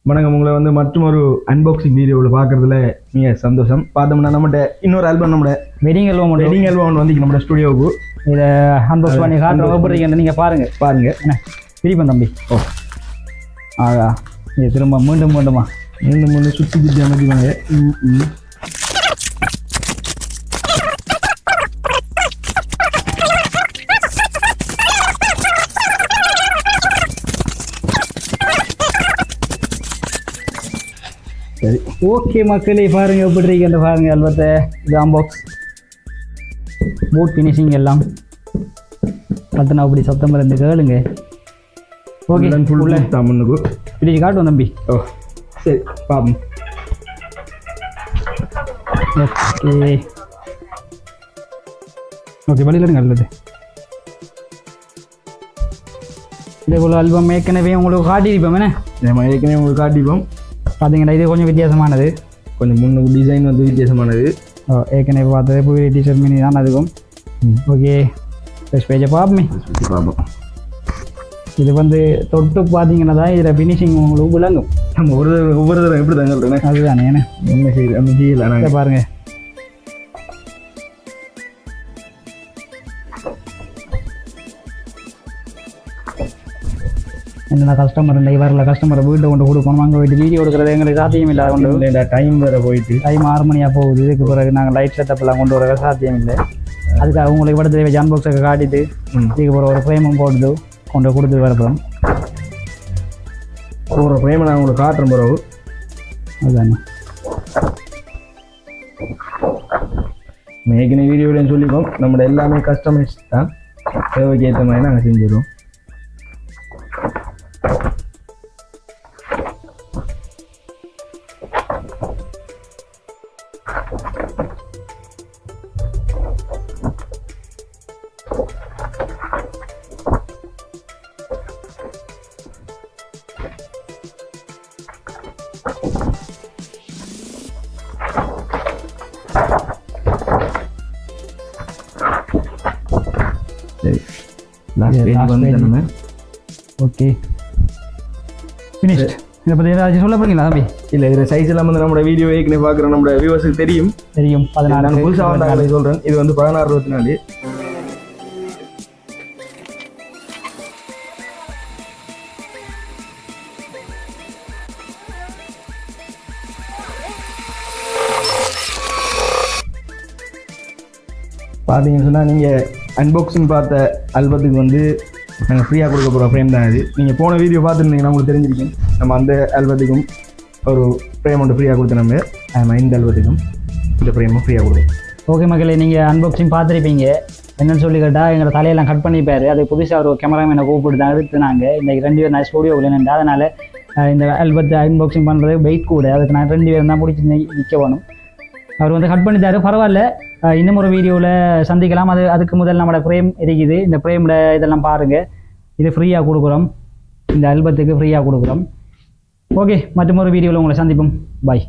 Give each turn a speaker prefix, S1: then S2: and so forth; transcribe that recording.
S1: வணக்கம். உங்களை வந்து மற்றும் ஒரு அன்பாக்சிங் வீடியோவில் பார்க்குறதுல நீங்கள் சந்தோஷம். பார்த்தோம்னா நம்மகிட்ட இன்னொரு ஆல்பம் நம்ம வெட்டிங் ஆல்பம் வந்து நம்ம ஸ்டுடியோவுக்கு
S2: இதை அன்பாக்ஸ் பண்ணி காட்டுறோம். நீங்கள் பாருங்கள் என்ன பிரிப்பேன் தம்பி. ஓ ஆகா, இது திரும்ப மீண்டும்
S1: சுற்றி அமைதிவாங்க.
S2: சரி, ஓகே மக்களே, பாருங்க எப்படி இருக்கு பாருங்க. அல்பத்தை இது அன்பாக்ஸ் பூட் ஃபினிஷிங் எல்லாம் பார்த்தனா அப்படி சத்தம் இருந்து கேளுங்க. ஓகே,
S1: முன்னுக்கு
S2: பிடிச்சி காட்டுவோம் தம்பி.
S1: ஓ சரி, பாப்போம்.
S2: ஓகே ஓகே, வழியிலங்க அல்லது இதே போல் ஆல்பம் ஏற்கனவே உங்களுக்கு காட்டியிருப்போம். என்ன
S1: ஏற்கனவே உங்களுக்கு காட்டிப்போம்.
S2: பார்த்தீங்கன்னா இது கொஞ்சம் வித்தியாசமானது,
S1: கொஞ்சம் முன்னுக்கு டிசைன் வந்து வித்தியாசமானது.
S2: ஏற்கனவே பார்த்தது புதிய டிஷர்ட் மினி தான் அதுக்கும். ஓகே, ஃபர்ஸ்ட் பேஜை பார்ப்போம். இது வந்து தொட்டு பார்த்தீங்கன்னா தான் இதில் ஃபினிஷிங் உங்களுக்கு விளங்கும்.
S1: நம்ம ஒவ்வொரு தடவை எப்படி தான் சொல்கிறேன்,
S2: அதுதானே என்ன
S1: என்ன செய்யுது அந்த செய்யலை. நாங்கள்
S2: பாருங்கள், என்ன கஸ்டமர் இந்த வரல கஸ்டமரை வீட்டை கொண்டு கொடுக்கணும். அங்கே போயிட்டு வீடியோ எடுக்கிறது எங்களுக்கு சாத்தியம் இல்லை. கொண்டு
S1: டைம் வேறு போயிட்டு
S2: டைம் 6 மணியாக போகுது. இதுக்கு பிறகு நாங்கள் லைட் செட்டப்லாம் கொண்டு வர சாத்தியம் இல்லை. அதுக்கு அவங்களுக்கு படத்தை வச்சு அன்பாக்ஸை காட்டிட்டு இதுக்கு பிறகு ஒரு ஃப்ரேமும் போட்டு கொண்டு கொடுத்து வரப்போம்.
S1: ஒரு ஃப்ரேமை நான் உங்களுக்கு காட்டுறேன் பிறகு.
S2: அதுதானே
S1: மேக்கின வீடியோவில்னு சொல்லிப்போம். நம்மளோட எல்லாமே கஸ்டமைஸ் தான், தேவைக்கு ஏற்ற மாதிரி நாங்கள் செஞ்சிடுவோம்.
S2: Okay, finished. இதை பற்றி ஏதாச்சும் சொல்ல போறீங்களா தம்பி?
S1: இல்லை, இதில் சைஸ் எல்லாம் வந்து நம்மளோட வீடியோ ஏற்கனவே பார்க்குற நம்ம வியூவர்ஸுக்கு தெரியும்.
S2: 14
S1: புதுசாக வந்தாங்க சொல்கிறேன். இது வந்து 16-24. பார்த்தீங்கன்னு சொன்னால் நீங்கள் அன்பாக்சிங் பார்த்த ஆல்பத்துக்கு வந்து நாங்கள் ஃப்ரீயாக கொடுக்க போகிற ஃப்ரேம் தான் இது. நீங்கள் போன வீடியோ பார்த்துருந்தீங்கன்னா உங்களுக்கு தெரிஞ்சிருக்கேன். நம்ம அந்த ஆல்பத்துக்கும் ஒரு ஃப்ரேம் ஒன்று ஃப்ரீயாக கொடுத்த நம்ம இந்த ஆல்பத்துக்கும் இந்த ஃப்ரேமும் ஃப்ரீயாக கொடுக்கும்.
S2: ஓகே மக்களே, நீங்கள் அன்பாக்சிங் பார்த்துருப்பீங்க. என்னென்னு சொல்லி கேட்டால் எங்களை தலையெல்லாம் கட் பண்ணிப்பார். அது புதுசாக ஒரு கேமராமேனை கூப்பிட்டு தான் எடுத்துனாங்க. இன்றைக்கி 2 பேர் நான் ஸ்டூடியோவில் நின்று, அதனால் இந்த ஆல்பத்தை அன்பாக்சிங் பண்ணுறது வெயிட் கூட, அதுக்கு நான் 2 பேர் தான் பிடிச்சி நிற்க வேணும். அவர் வந்து கட் பண்ணிட்டாரு, பரவாயில்ல. இன்னும் ஒரு வீடியோவில் சந்திக்கலாம். அதுக்கு முதல் நம்மளோட ஃப்ரேம் இருக்குது. இந்த ஃப்ரேமில் இதெல்லாம் பாருங்கள். இது ஃப்ரீயாக கொடுக்குறோம், இந்த ஆல்பத்துக்கு ஃப்ரீயாக கொடுக்குறோம். ஓகே, மற்றும் ஒரு வீடியோவில் உங்களை சந்திப்போம். பாய்.